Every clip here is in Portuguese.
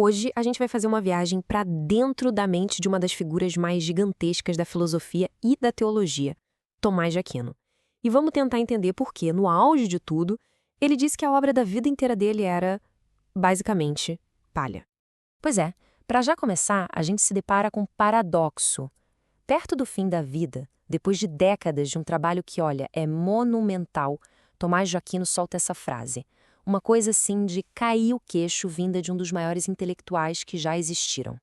Hoje a gente vai fazer uma viagem para dentro da mente de uma das figuras mais gigantescas da filosofia e da teologia, Tomás de Aquino. E vamos tentar entender por que, no auge de tudo, ele disse que a obra da vida inteira dele era, basicamente, palha. Pois é, para já começar, a gente se depara com um paradoxo. Perto do fim da vida, depois de décadas de um trabalho que, olha, é monumental, Tomás de Aquino solta essa frase. Uma coisa assim de cair o queixo vinda de um dos maiores intelectuais que já existiram.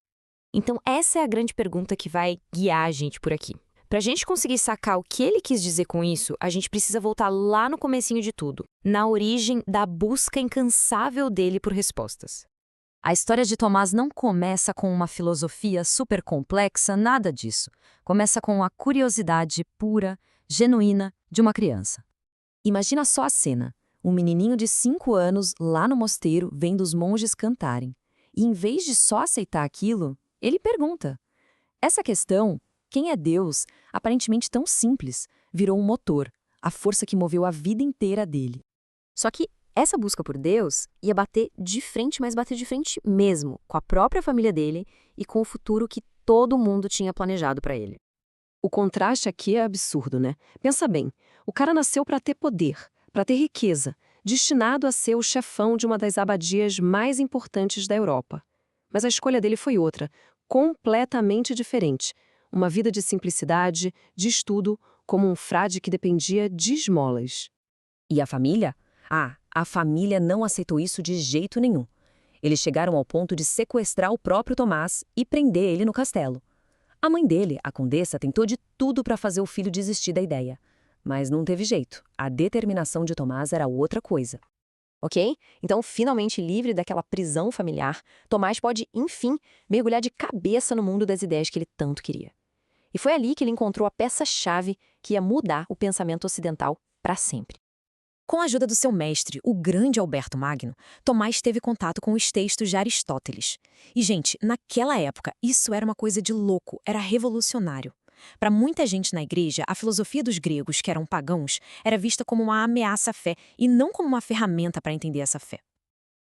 Então essa é a grande pergunta que vai guiar a gente por aqui. Para a gente conseguir sacar o que ele quis dizer com isso, a gente precisa voltar lá no comecinho de tudo, na origem da busca incansável dele por respostas. A história de Tomás não começa com uma filosofia super complexa, nada disso. Começa com a curiosidade pura, genuína, de uma criança. Imagina só a cena. Um menininho de 5 anos lá no mosteiro vendo os monges cantarem. E em vez de só aceitar aquilo, ele pergunta. Essa questão, quem é Deus, aparentemente tão simples, virou um motor, a força que moveu a vida inteira dele. Só que essa busca por Deus ia bater de frente, mas bater de frente mesmo, com a própria família dele e com o futuro que todo mundo tinha planejado para ele. O contraste aqui é absurdo, né? Pensa bem, o cara nasceu para ter poder, para ter riqueza, destinado a ser o chefão de uma das abadias mais importantes da Europa. Mas a escolha dele foi outra, completamente diferente. Uma vida de simplicidade, de estudo, como um frade que dependia de esmolas. E a família? A família não aceitou isso de jeito nenhum. Eles chegaram ao ponto de sequestrar o próprio Tomás e prender ele no castelo. A mãe dele, a condessa, tentou de tudo para fazer o filho desistir da ideia. Mas não teve jeito. A determinação de Tomás era outra coisa. Ok? Então, finalmente livre daquela prisão familiar, Tomás pode, enfim, mergulhar de cabeça no mundo das ideias que ele tanto queria. E foi ali que ele encontrou a peça-chave que ia mudar o pensamento ocidental para sempre. Com a ajuda do seu mestre, o grande Alberto Magno, Tomás teve contato com os textos de Aristóteles. E, gente, naquela época, isso era uma coisa de louco, era revolucionário. Para muita gente na igreja, a filosofia dos gregos, que eram pagãos, era vista como uma ameaça à fé e não como uma ferramenta para entender essa fé.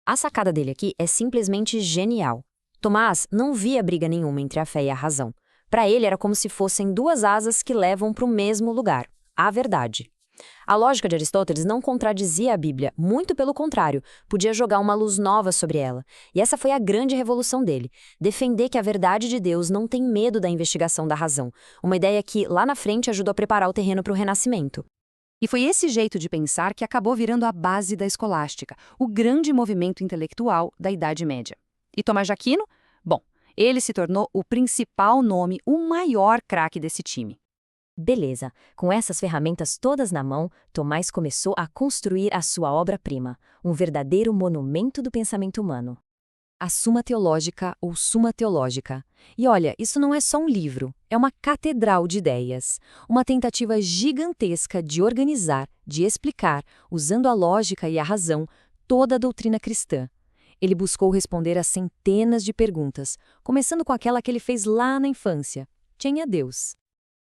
A sacada dele aqui é simplesmente genial. Tomás não via briga nenhuma entre a fé e a razão. Para ele era como se fossem duas asas que levam para o mesmo lugar, a verdade. A lógica de Aristóteles não contradizia a Bíblia, muito pelo contrário, podia jogar uma luz nova sobre ela. E essa foi a grande revolução dele, defender que a verdade de Deus não tem medo da investigação da razão, uma ideia que, lá na frente, ajudou a preparar o terreno para o Renascimento. E foi esse jeito de pensar que acabou virando a base da escolástica, o grande movimento intelectual da Idade Média. E Tomás de Aquino? Bom, ele se tornou o principal nome, o maior craque desse time. Beleza, com essas ferramentas todas na mão, Tomás começou a construir a sua obra-prima, um verdadeiro monumento do pensamento humano. A Suma Teológica ou Suma Teológica. E olha, isso não é só um livro, é uma catedral de ideias, uma tentativa gigantesca de organizar, de explicar, usando a lógica e a razão, toda a doutrina cristã. Ele buscou responder a centenas de perguntas, começando com aquela que ele fez lá na infância: quem é Deus?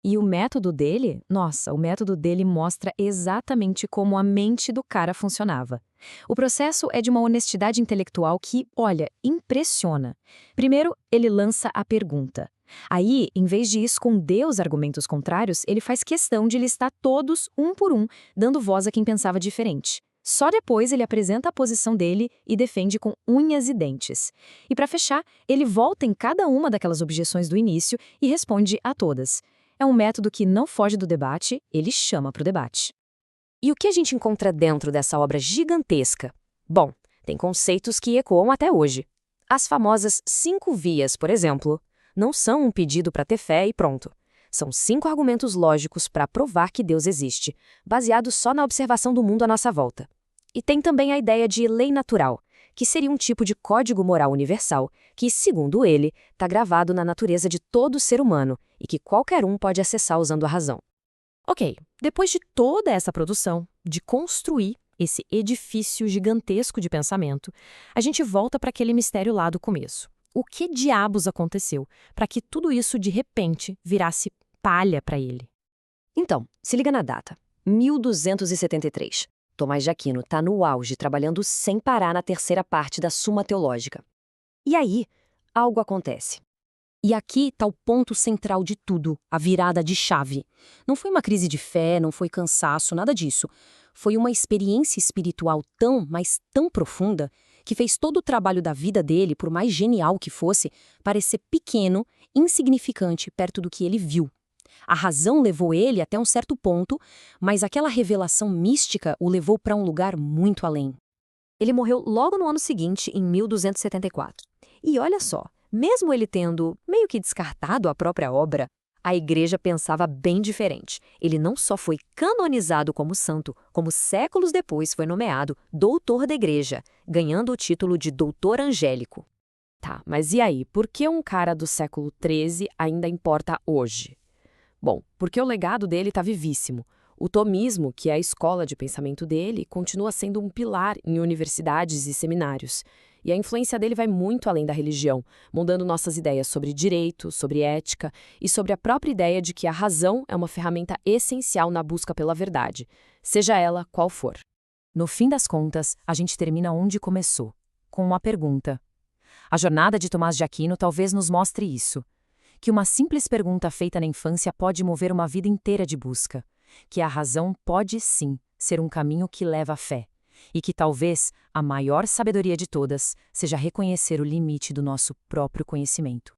E o método dele? Nossa, o método dele mostra exatamente como a mente do cara funcionava. O processo é de uma honestidade intelectual que, olha, impressiona. Primeiro, ele lança a pergunta. Aí, em vez de esconder os argumentos contrários, ele faz questão de listar todos, um por um, dando voz a quem pensava diferente. Só depois ele apresenta a posição dele e defende com unhas e dentes. E para fechar, ele volta em cada uma daquelas objeções do início e responde a todas. É um método que não foge do debate, ele chama para o debate. E o que a gente encontra dentro dessa obra gigantesca? Bom, tem conceitos que ecoam até hoje. As famosas 5 vias, por exemplo, não são um pedido para ter fé e pronto. São 5 argumentos lógicos para provar que Deus existe, baseados só na observação do mundo à nossa volta. E tem também a ideia de lei natural, que seria um tipo de código moral universal que, segundo ele, está gravado na natureza de todo ser humano e que qualquer um pode acessar usando a razão. Ok, depois de toda essa produção, de construir esse edifício gigantesco de pensamento, a gente volta para aquele mistério lá do começo. O que diabos aconteceu para que tudo isso de repente virasse palha para ele? Então, se liga na data, 1273. Tomás de Aquino está no auge, trabalhando sem parar na terceira parte da Suma Teológica. E aí, algo acontece. E aqui está o ponto central de tudo, a virada de chave. Não foi uma crise de fé, não foi cansaço, nada disso. Foi uma experiência espiritual tão, mas tão profunda, que fez todo o trabalho da vida dele, por mais genial que fosse, parecer pequeno, insignificante perto do que ele viu. A razão levou ele até um certo ponto, mas aquela revelação mística o levou para um lugar muito além. Ele morreu logo no ano seguinte, em 1274. E olha só, mesmo ele tendo meio que descartado a própria obra, a Igreja pensava bem diferente. Ele não só foi canonizado como santo, como séculos depois foi nomeado doutor da Igreja, ganhando o título de doutor angélico. Tá, mas e aí? Por que um cara do século XIII ainda importa hoje? Bom, porque o legado dele está vivíssimo. O tomismo, que é a escola de pensamento dele, continua sendo um pilar em universidades e seminários. E a influência dele vai muito além da religião, mudando nossas ideias sobre direito, sobre ética e sobre a própria ideia de que a razão é uma ferramenta essencial na busca pela verdade, seja ela qual for. No fim das contas, a gente termina onde começou, com uma pergunta. A jornada de Tomás de Aquino talvez nos mostre isso, que uma simples pergunta feita na infância pode mover uma vida inteira de busca, que a razão pode sim ser um caminho que leva à fé, e que talvez a maior sabedoria de todas seja reconhecer o limite do nosso próprio conhecimento.